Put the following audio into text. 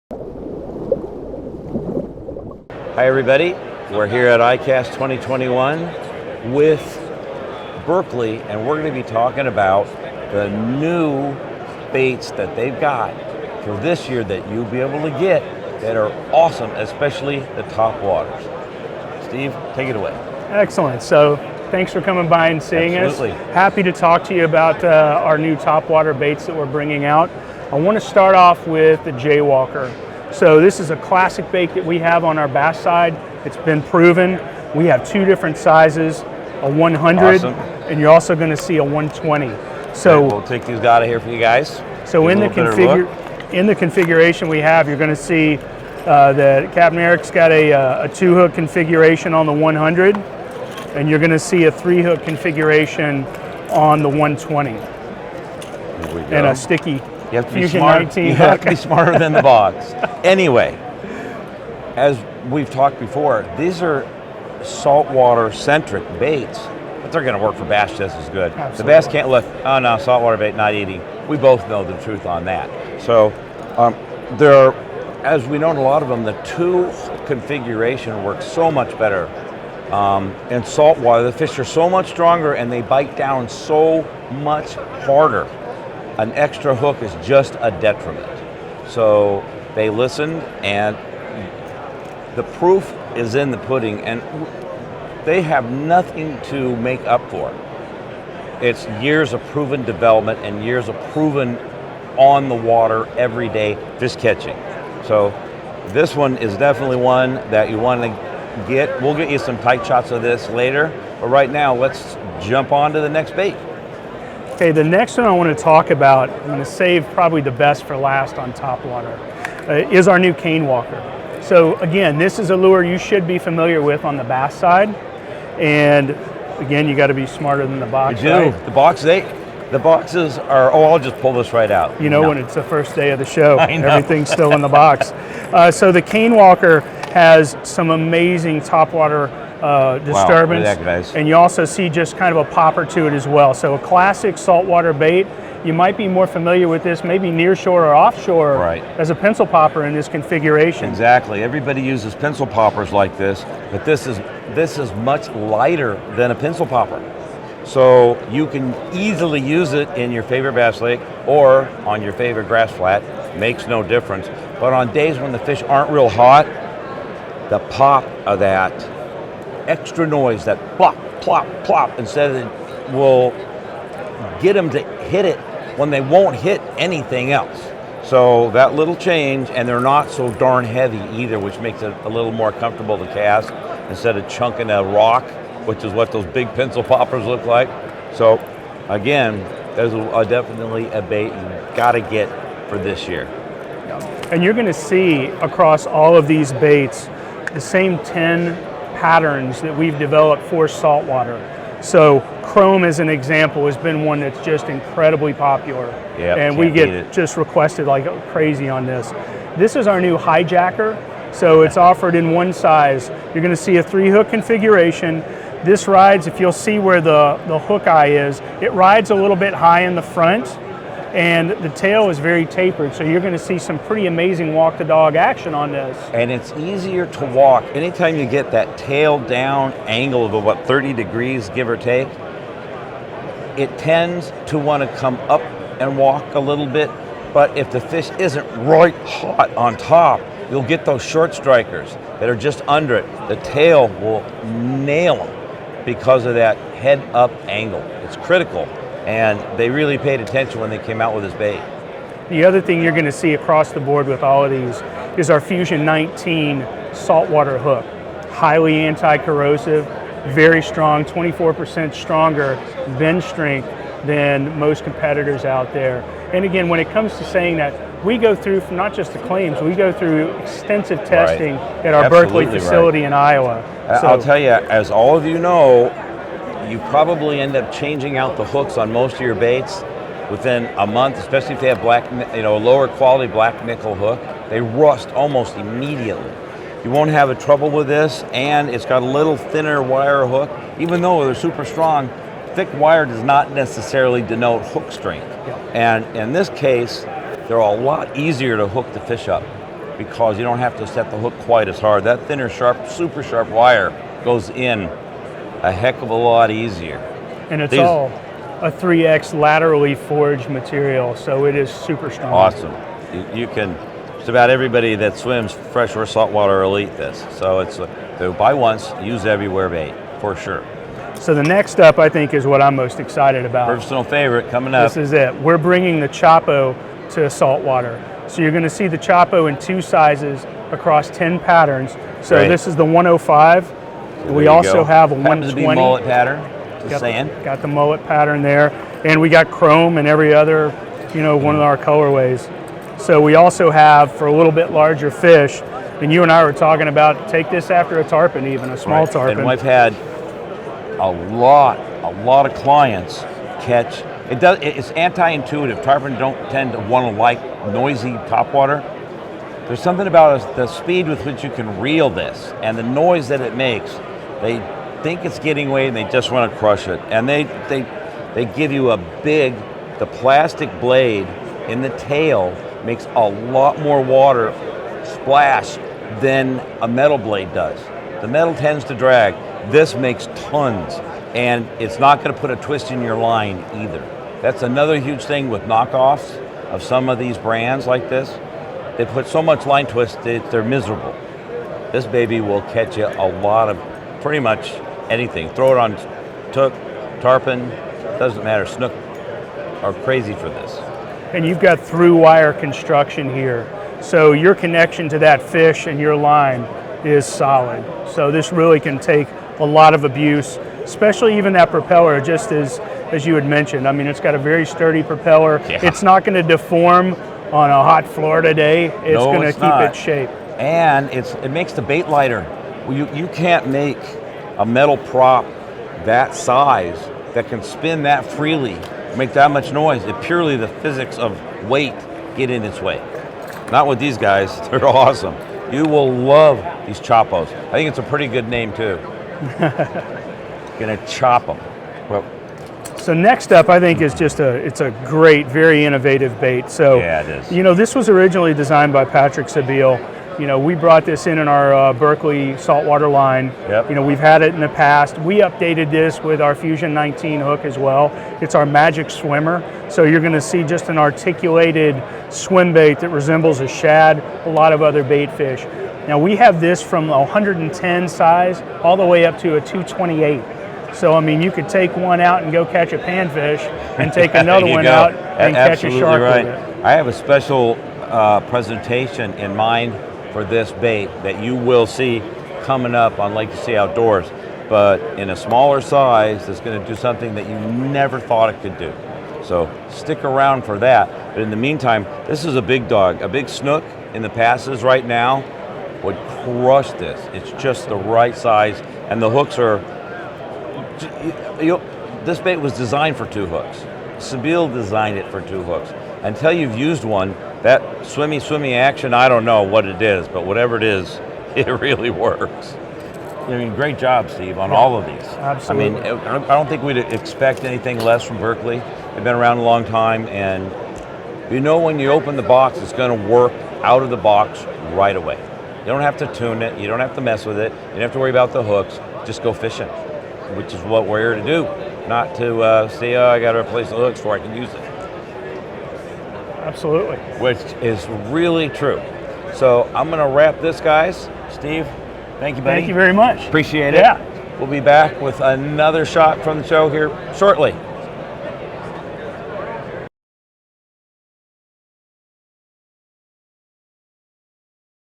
Hi everybody, we're here at ICAST 2021 with Berkley, and we're going to be talking about the new baits that they've got for this year that you'll be able to get that are awesome, especially the Topwaters. Steve, take it away. Excellent. So thanks for coming by and seeing Absolutely. us. Happy to talk to you about our new Topwater baits that we're bringing out. I want to start off with the Jaywalker. So this is a classic bait that we have on our bass side. It's been proven. We have two different sizes, a 100, Awesome. and you're also going to see a 120. So we'll take these out of here for you guys. So in the configuration we have, you're going to see that Captain Eric's got a 2-hook configuration on the 100, and you're going to see a 3-hook configuration on the 120. Here we go. And a sticky You have to be Fusion smart. 19 You have to be smarter than the box. Anyway, as we've talked before, these are saltwater centric baits, but they're going to work for bass just as good. Absolutely. The bass can't look, oh no, saltwater bait not eating. We both know the truth on that. So there are, as we know in a lot of them, the 2 configuration works so much better. In saltwater, the fish are so much stronger and they bite down so much harder. An extra hook is just a detriment. So they listened, and the proof is in the pudding, and they have nothing to make up for. It's years of proven development and years of proven on the water every day fish catching. So this one is definitely one that you want to get. We'll get you some tight shots of this later, but right now let's jump on to the next bait. Okay, the next one I want to talk about, I'm going to save probably the best for last on Topwater, is our new cane walker. So again, this is a lure you should be familiar with on the bass side, and again, you got to be smarter than the box. You do. Right? The boxes are, oh, I'll just pull this right out. You know when it's the first day of the show, I know. everything's still in the box. So the cane walker has some amazing topwater disturbance, look at that, guys. and you also see just kind of a popper to it as well. So a classic saltwater bait. You might be more familiar with this, maybe nearshore or offshore, Right. as a pencil popper in this configuration. Exactly. Everybody uses pencil poppers like this, but this is much lighter than a pencil popper. So you can easily use it in your favorite bass lake or on your favorite grass flat. Makes no difference. But on days when the fish aren't real hot, the pop of that extra noise, that plop, plop, plop, instead of will get them to hit it when they won't hit anything else. So that little change, and they're not so darn heavy either, which makes it a little more comfortable to cast instead of chunking a rock, which is what those big pencil poppers look like. So again, there's definitely a bait you gotta get for this year. And you're going to see across all of these baits the same 10 patterns that we've developed for saltwater. So chrome, as an example, has been one that's just incredibly popular. Yep, and we can't beat get it. just requested like crazy on this. This is our new hijacker. So it's offered in one size. You're going to see a 3-hook configuration. This rides, if you'll see where the hook eye is, it rides a little bit high in the front, and the tail is very tapered. So you're going to see some pretty amazing walk the dog action on this. And it's easier to walk. Anytime you get that tail down angle of about 30 degrees, give or take, it tends to want to come up and walk a little bit. But if the fish isn't right hot on top, you'll get those short strikers that are just under it. The tail will nail them because of that head up angle. It's critical, and they really paid attention when they came out with this bait. The other thing you're going to see across the board with all of these is our Fusion 19 saltwater hook. Highly anti-corrosive, very strong, 24% stronger bend strength than most competitors out there. And again, when it comes to saying that, we go through, from not just the claims, we go through extensive testing at our Berkley facility in Iowa. So, I'll tell you, as all of you know, you probably end up changing out the hooks on most of your baits within a month, especially if they have black, a lower quality black nickel hook. They rust almost immediately. You won't have a trouble with this, and it's got a little thinner wire hook. Even though they're super strong, thick wire does not necessarily denote hook strength. Yeah. And in this case, they're a lot easier to hook the fish up. because you don't have to set the hook quite as hard. That thinner, sharp, super sharp wire goes in a heck of a lot easier. And it's all a 3X laterally forged material, so it is super strong. Awesome. You can, just about everybody that swims fresh or saltwater will eat this. So it's so buy once, use everywhere bait, for sure. So the next up, I think, is what I'm most excited about. Personal favorite coming up. This is it. We're bringing the Choppo to saltwater. So you're going to see the Choppo in 2 sizes across 10 patterns. So Right. This is the 105. So We there you also go. have a Happens to be 120. mullet pattern, just saying. Got the mullet pattern there. And we got chrome and every other, one of our colorways. So we also have, for a little bit larger fish, and you and I were talking about, take this after a tarpon, even a small Right. tarpon. And I've had a lot of clients catch. It's anti-intuitive. Tarpon don't tend to want to like noisy topwater. There's something about the speed with which you can reel this and the noise that it makes. They think it's getting away and they just want to crush it. And they give you the plastic blade in the tail makes a lot more water splash than a metal blade does. The metal tends to drag. This makes tons, and it's not going to put a twist in your line either. That's another huge thing with knockoffs of some of these brands like this. They put so much line twist that they're miserable. This baby will catch you a lot of pretty much anything. Throw it on took, tarpon, doesn't matter, snook are crazy for this. And you've got through wire construction here. So your connection to that fish and your line is solid. So this really can take a lot of abuse, especially even that propeller, just as you had mentioned. I mean, it's got a very sturdy propeller. Yeah. It's not going to deform on a hot Florida day. It's going to keep its shape. And it makes the bait lighter. You can't make a metal prop that size that can spin that freely, make that much noise. It purely the physics of weight get in its way. Not with these guys. They're awesome. You will love these Choppos. I think it's a pretty good name too. Gonna chop them. Well, so next up, I think, is just it's a great, very innovative bait. So yeah, it is. This was originally designed by Patrick Sabile. We brought this in our Berkley saltwater line. Yep. We've had it in the past. We updated this with our Fusion 19 hook as well. It's our magic swimmer. So you're going to see just an articulated swim bait that resembles a shad, a lot of other bait fish. Now we have this from a 110 size all the way up to a 228. So I mean, you could take one out and go catch a panfish, and take another one out and catch a shark right. with it. I have a special presentation in mind for this bait that you will see coming up on Lake to Sea Outdoors, but in a smaller size that's going to do something that you never thought it could do. So stick around for that. But in the meantime, this is a big dog. A big snook in the passes right now would crush this. It's just the right size, and the hooks are, this bait was designed for 2 hooks. Sabile designed it for 2 hooks. Until you've used one, that swimmy action, I don't know what it is, but whatever it is, it really works. I mean, great job, Steve, on all of these. Absolutely. I mean, I don't think we'd expect anything less from Berkley. They've been around a long time, and when you open the box, it's going to work out of the box right away. You don't have to tune it. You don't have to mess with it. You don't have to worry about the hooks. Just go fishing, which is what we're here to do, not to say, oh, I got to replace the hooks before I can use it. Absolutely. Which is really true. So I'm going to wrap this, guys. Steve, thank you, buddy. Thank you very much. Appreciate it. Yeah. We'll be back with another shot from the show here shortly.